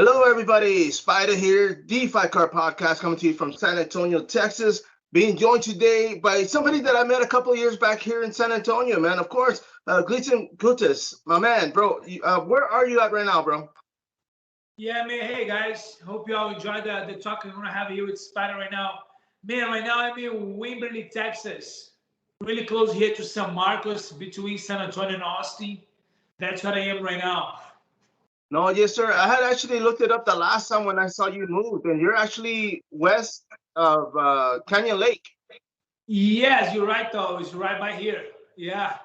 Hello, everybody. Spider here, the Fight Card Podcast, coming to you from San Antonio, Texas. Being joined today by somebody that I met a couple of years back here in San Antonio, man. Of course, Gleidson Cutis, my man, bro. Where are you at right now, bro? Yeah, man. Hey, guys. Hope you all enjoyed the talk I'm going to have here with Spider right now. Man, right now I'm in Wimberley, Texas. Really close here to San Marcos, between San Antonio and Austin. That's what I am right now. No, yes, sir. I had actually looked it up the last time when I saw you move, and you're actually west of Canyon Lake. Yes, you're right, though. It's right by here. Yeah.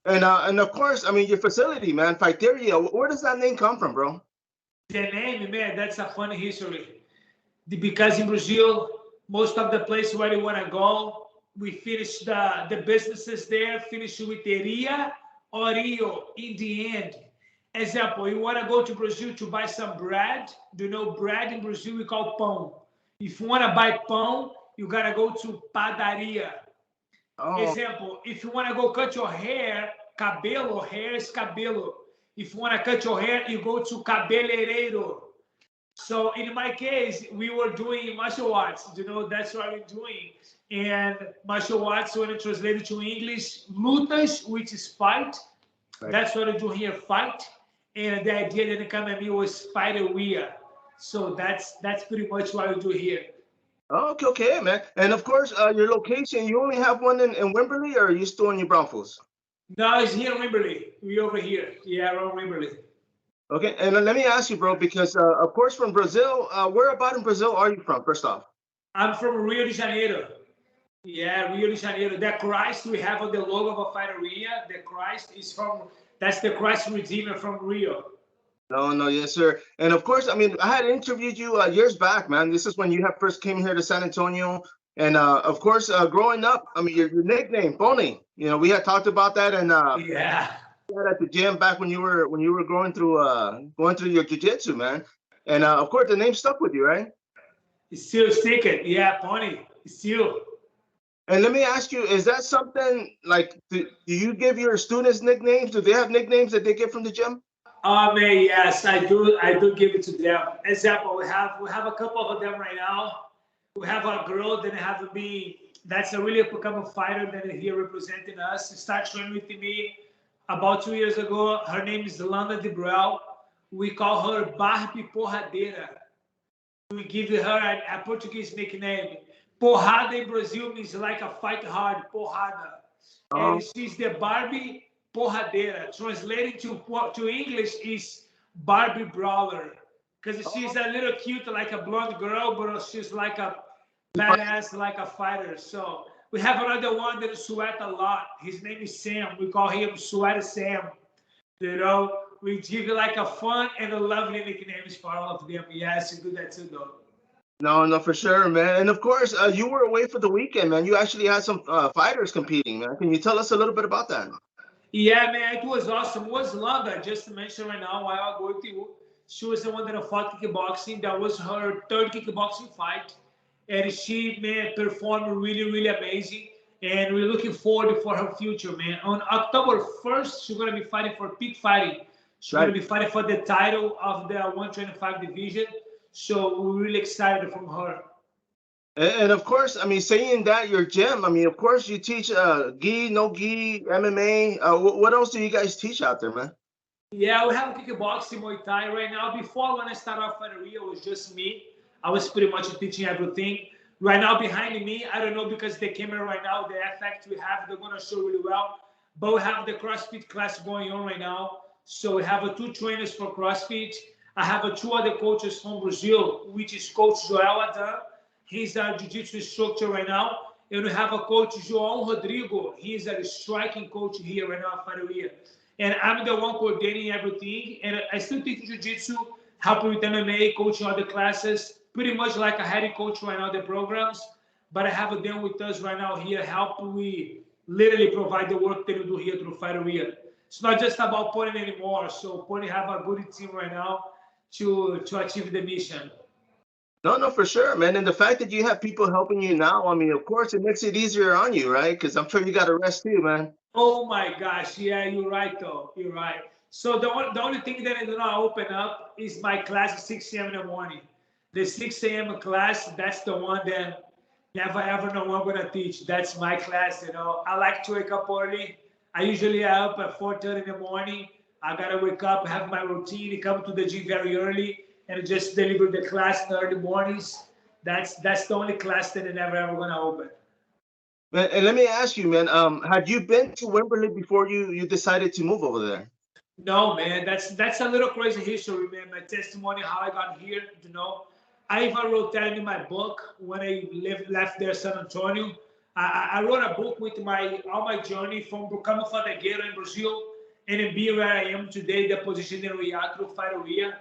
And of course, I mean, your facility, man, Fighteria. Where does that name come from, bro? The name, man, that's a funny history. Because in Brazil, most of the place where you want to go, we finish the businesses there, finish with Fighteria or Rio in the end. Example, you want to go to Brazil to buy some bread. Do you know bread in Brazil we call pão? If you want to buy pão, you got to go to padaria. Oh, Example, if you want to go cut your hair, cabelo, hair is cabelo. If you want to cut your hair, you go to cabeleireiro. So in my case, we were doing martial arts. You know, that's what we're doing. And martial arts, when I translate it to English, lutas, which is fight. right. That's what I do here, fight. And the idea that came at me was Fighteria. So that's pretty much what I do here. Okay, okay, man. And of course, your location, you only have one in Wimberley, or are you still in New Braunfels? No, it's here in Wimberley. We over here. Yeah, around Wimberley. Okay, and let me ask you, bro, because of course from Brazil, where about in Brazil are you from, first off? I'm from Rio de Janeiro. Yeah, Rio de Janeiro. The Christ we have on the logo of a Fighteria, the Christ is from, that's the Christ Redeemer from Rio. No, no, yes, sir. And of course, I mean, I had interviewed you years back, man. This is when you had first came here to San Antonio. And of course, growing up, I mean, your nickname, Pony. You know, we had talked about that, and Yeah. at the gym back when you were going through your jiu-jitsu, man. And of course, the name stuck with you, right? It's still sticking. Yeah, Pony. It's still. And let me ask you, is that something like, do you give your students nicknames? Do they have nicknames that they get from the gym? Man, yes, I do. I do give it to them. Example, we have a couple of them right now. We have a girl that have been. That's a really upcoming fighter that is here representing us. She started training with me about 2 years ago. Her name is Lana de Brel. We call her Barbie Porradeira. We give her a Portuguese nickname. Porrada in Brazil means like a fight hard, porrada. Um, And she's the Barbie Porradeira. Translating to English is Barbie Brawler. Because she's a little cute, like a blonde girl, but she's like a badass, like a fighter. So we have another one that sweat a lot. His name is Sam. We call him Sweater Sam. You know, we give you like a fun and a lovely nicknames for all of them. Yes, you do that too, though. no, no, for sure, man. And of course, you were away for the weekend, man. You actually had some fighters competing, man. Can you tell us a little bit about that? Yeah, man, it was awesome. It was Landa, just to mention right now, while I go to you. She was the one that fought kickboxing. That was her third kickboxing fight. And she, man, performed really, really amazing. And we're looking forward for her future, man. On October 1st, she's going to be fighting for peak fighting. She's going Right. to be fighting for the title of the 125 division. So we're really excited from her. And of course, I mean, saying that your gym, I mean, of course, you teach gi, no gi, MMA. What else do you guys teach out there, man? Yeah, we have kickboxing, Muay Thai right now. Before, when I started off at Rio, it was just me. I was pretty much teaching everything. Right now, behind me, I don't know because the camera right now, the effect we have, they're gonna show really well. But we have the CrossFit class going on right now. So we have two trainers for CrossFit. I have two other coaches from Brazil, which is Coach Joel Adam. He's a jiu-jitsu instructor right now. And we have a coach, João Rodrigo. He's a striking coach here right now at Fighteria. And I'm the one coordinating everything. And I still teach jiu-jitsu, helping with MMA, coaching other classes, pretty much like a head coach right now, the programs. But I have them with us right now here, helping we literally provide the work that we do here through Fighteria. It's not just about Pony anymore. So Pony have a good team right now to achieve the mission. No, no, for sure, man. And the fact that you have people helping you now, I mean, of course, it makes it easier on you, right? Because I'm sure you got to rest too, man. Oh my gosh, yeah, you're right though. You're right. So the only thing that I do not open up is my class at 6 a.m. in the morning. The 6 a.m. class, that's the one that never ever know what I'm gonna teach. That's my class, you know. I like to wake up early. I usually up at 4:30 in the morning. I gotta wake up, have my routine, come to the gym very early, and just deliver the class in the early mornings. That's the only class that I never ever gonna open. Man, and let me ask you, man, had you been to Wimberley before you decided to move over there? No, man, that's a little crazy history, man. My testimony, how I got here, you know. I even wrote that in my book when I left there, San Antonio. I wrote a book with all my journey from becoming Fighteria in Brazil and then being where I am today, the position in Reacro Fighteria.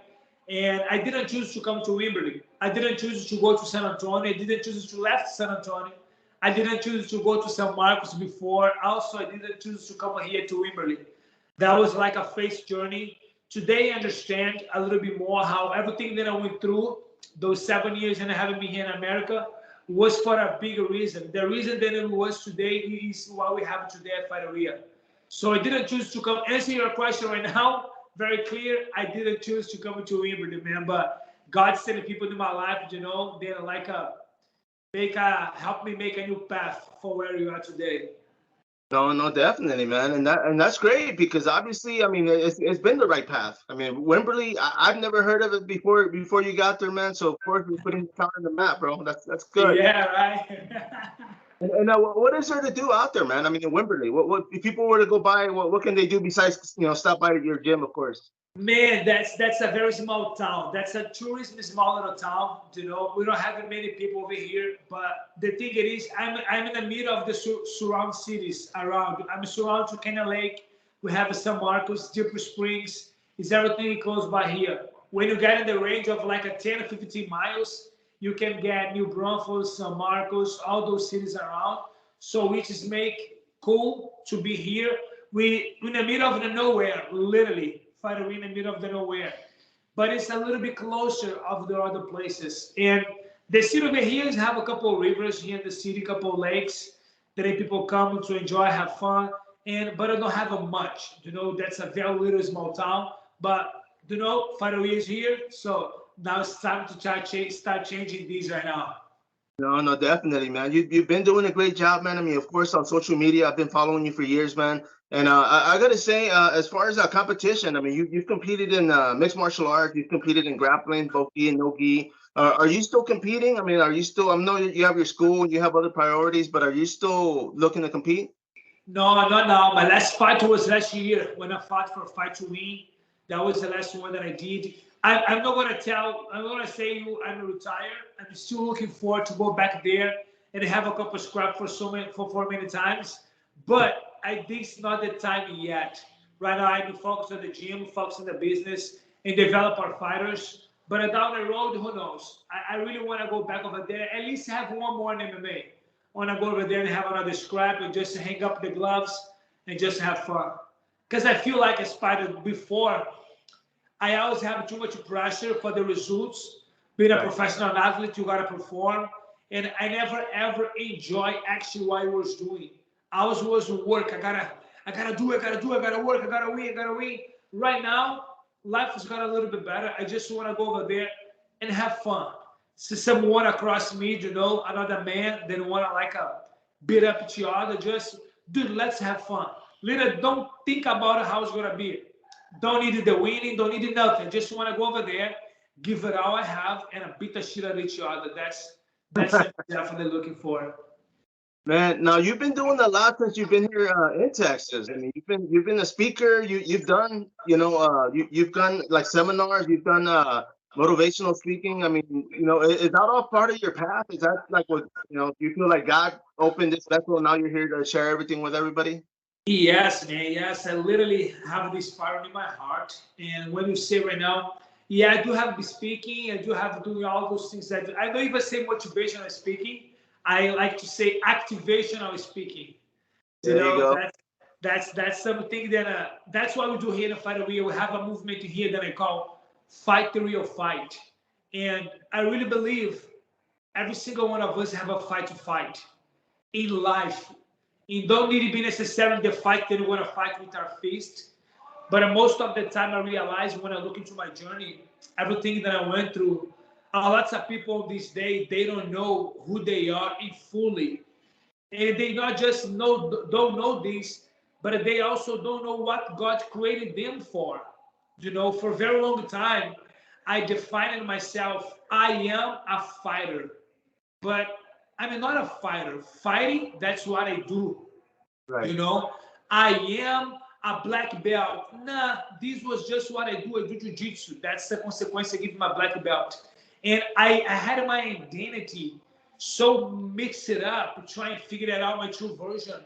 And I didn't choose to come to Wimberley. I didn't choose to go to San Antonio. I didn't choose to left San Antonio. I didn't choose to go to San Marcos before. Also, I didn't choose to come here to Wimberley. That was like a faith journey. Today, I understand a little bit more how everything that I went through, those 7 years and having been here in America, was for a bigger reason. The reason that it was today is what we have today at Fighteria. So I didn't choose to come. Answer your question right now, very clear. I didn't choose to come to Wimbledon, man. But God sent people in my life, you know, they're like help me make a new path for where you are today. No, no, definitely, man, and that's great because obviously, I mean, it's been the right path. I mean, Wimberley, I've never heard of it before you got there, man. So of course, we're putting the town on the map, bro. That's good. Yeah, right. And what is there to do out there, man? I mean, in Wimberley, what if people were to go by? What can they do besides stop by your gym, of course? Man, that's a very small town. That's a tourism small little town. You know, we don't have many people over here. But the thing it is, I'm in the middle of the surround cities around. I'm surrounded to Cannon Lake. We have San Marcos, Deeper Springs. It's everything close by here. When you get in the range of like a 10 or 15 miles, you can get New Braunfels, San Marcos, all those cities around. So which is make cool to be here. We in the middle of the nowhere, literally. Fighteria in the middle of the nowhere, but it's a little bit closer of the other places. And the city over here have a couple of rivers here in the city, a couple of lakes that people come to enjoy, have fun. But I don't have a much. You know, that's a very little small town. But Fighteria is here, so now it's time to start changing these right now. No, no, definitely, man. You've been doing a great job, man. I mean, of course, on social media, I've been following you for years, man. And I gotta say, as far as competition, I mean, you've competed in mixed martial arts, you've competed in grappling, both gi and no gi. Are you still competing? I mean, are you still? I know you have your school, you have other priorities, but are you still looking to compete? No, not now. My last fight was last year when I fought for a fight to win. That was the last one that I did. I'm not gonna I'm gonna say you I'm retired. I'm still looking forward to go back there and have a couple of scrap for many times. But I think it's not the time yet. Right now, I do focus on the gym, focus on the business, and develop our fighters. But down the road, who knows? I really want to go back over there, at least have one more in MMA. I want to go over there and have another scrap and just hang up the gloves and just have fun. Because I feel like I spider before. I always have too much pressure for the results. Being a professional athlete, you gotta perform, and I never ever enjoy actually what I was doing. I always was work. I gotta do. I gotta work. I gotta win. Right now, life has got a little bit better. I just want to go over there and have fun. See someone across me, another man, they want to like beat up each other. Just, dude, let's have fun. Little, don't think about how it's gonna be. Don't need the winning, don't need nothing. Just want to go over there, give it all I have, and beat the shit out of each other. That's what I'm definitely looking for. Man, now you've been doing a lot since you've been here in Texas. I mean, you've been a speaker. You've done you've done like seminars. You've done motivational speaking. I mean, is that all part of your path? Is that like what do you feel like God opened this vessel and now you're here to share everything with everybody? Yes, man. Yes, I literally have this fire in my heart. And when you say right now, yeah, I do have speaking. I do have doing all those things. I don't even say motivational speaking. I like to say activational speaking. There you go. That's something that that's what we do here in Fighteria. We have a movement here that I call Fight the Real Fight. And I really believe every single one of us have a fight to fight in life. It don't need to be necessarily the fight that we want to fight with our fist, But most of the time I realize when I look into my journey, everything that I went through, lots of people these days, they don't know who they are in fully. And they not just don't know this, but they also don't know what God created them for. For a very long time, I defined myself, I am a fighter. But I'm not a fighter. Fighting, that's what I do. Right. I am a black belt. Nah, this was just what I do. I do jiu-jitsu. That's the consequence of giving my black belt. And I had my identity so mixed it up, trying to figure that out, my true version.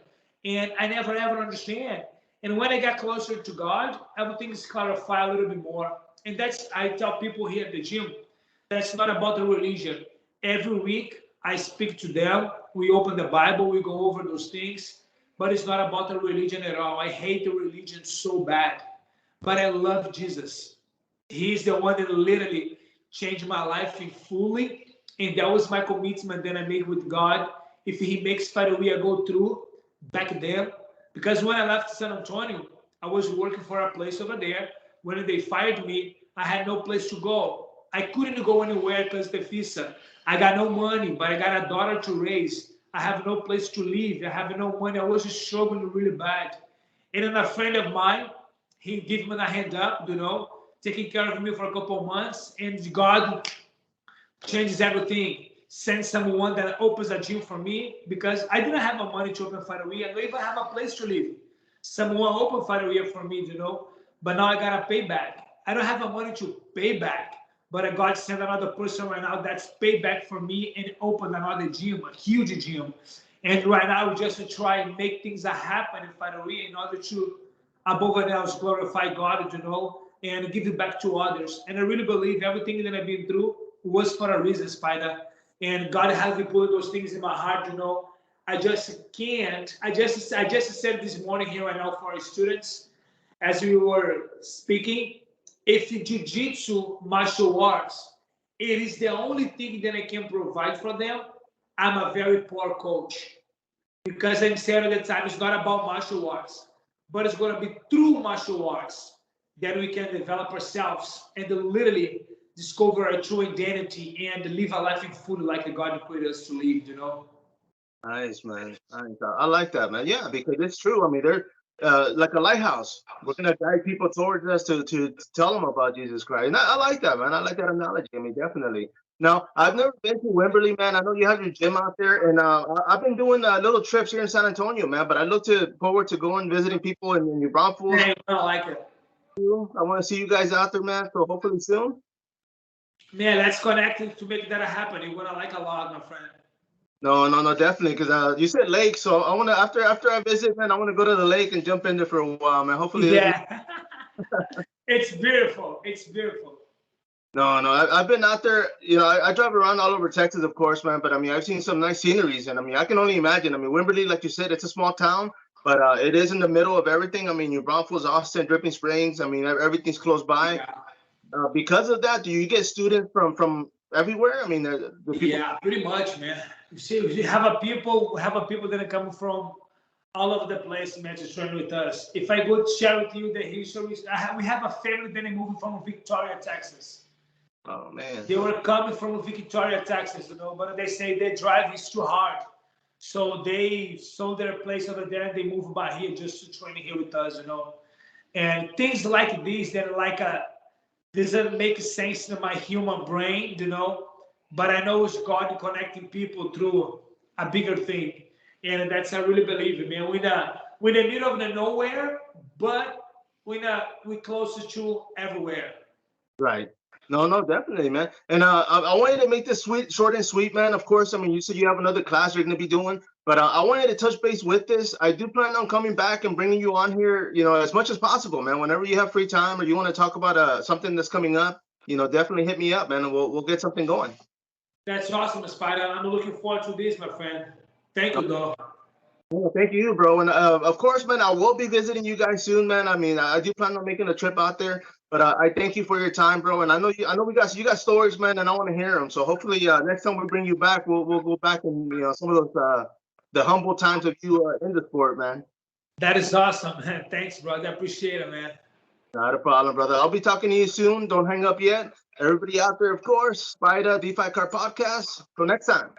And I never ever understand. And when I got closer to God, everything is clarified a little bit more. And that's, I tell people here at the gym, that's not about the religion. Every week I speak to them. We open the Bible, we go over those things. But it's not about the religion at all. I hate the religion so bad. But I love Jesus. He's the one that literally changed my life fully. And that was my commitment that I made with God. If he makes Fighteria go through back then. Because when I left San Antonio, I was working for a place over there. When they fired me, I had no place to go. I couldn't go anywhere because of the visa. I got no money, but I got a daughter to raise. I have no place to live. I have no money. I was struggling really bad. And then a friend of mine, he gave me a hand up, taking care of me for a couple of months. And God changes everything. Sends someone that opens a gym for me because I didn't have the money to open Fighteria. I don't even have a place to live. Someone opened Fighteria for me, but now I got to pay back. I don't have the money to pay back. But God sent another person right now that's paid back for me and opened another gym, a huge gym. And right now, just to try and make things happen in Fighteria in order to, above all else, glorify God, and give it back to others. And I really believe everything that I've been through was for a reason, Spider. And God has put those things in my heart, I just can't. I just said this morning here right now for our students, as we were speaking, if jiu-jitsu, martial arts, it is the only thing that I can provide for them, I'm a very poor coach. Because I'm saying at the time, it's not about martial arts, but it's going to be through martial arts that we can develop ourselves and literally discover our true identity and live a life in full like God created us to live. Nice, man. Nice. I like that, man. Yeah, because it's true. I mean, they're like a lighthouse. We're gonna guide people towards us to tell them about Jesus Christ. And I like that, man. I like that analogy. I mean, definitely. Now, I've never been to Wimberley, man. I know you have your gym out there, and I've been doing little trips here in San Antonio, man. But I look forward to going visiting people in New Braunfels. Hey, I like it. I want to see you guys out there, man. So hopefully soon. Man, let's connect to make that happen. You're gonna like a lot, my friend. No, definitely. Because you said lake, so I want to after I visit, man, I want to go to the lake and jump in there for a while, man. Hopefully, yeah, it's beautiful. It's beautiful. No, I've been out there. I drive around all over Texas, of course, man. But I mean, I've seen some nice sceneries, and I mean, I can only imagine. I mean, Wimberley, like you said, it's a small town, but it is in the middle of everything. I mean, New Braunfels, Austin, Dripping Springs. I mean, everything's close by. Yeah. Because of that, do you get students from everywhere? I mean, the people. Yeah, pretty much, man. You see, we have a people that are coming from all over the place, man, to train with us. If I go share with you the history, we have a family that are moving from Victoria, Texas. Oh man. They were coming from Victoria, Texas, but they say their drive is too hard. So they sold their place over there and they moved by here just to train here with us, And things like this that doesn't make sense in my human brain, but I know it's God connecting people through a bigger thing. And that's, I really believe it, man. We're in the middle of the nowhere, but we're closer to everywhere. Right. No, definitely, man. And I wanted to make this short and sweet, man. Of course, I mean, you said you have another class you're going to be doing, but I wanted to touch base with this. I do plan on coming back and bringing you on here, as much as possible, man. Whenever you have free time or you want to talk about something that's coming up, definitely hit me up, man, and we'll get something going. That's awesome, Spider. I'm looking forward to this, my friend. Thank you, though. Well, thank you, bro. And of course, man, I will be visiting you guys soon, man. I mean, I do plan on making a trip out there, but I thank you for your time, bro. And I know you got stories, man, and I want to hear them. So hopefully, next time we bring you back, we'll go back and some of those the humble times of you in the sport, man. That is awesome, man. Thanks, brother. I appreciate it, man. Not a problem, brother. I'll be talking to you soon. Don't hang up yet. Everybody out there, of course, Spida DeFi Car Podcast. Till next time.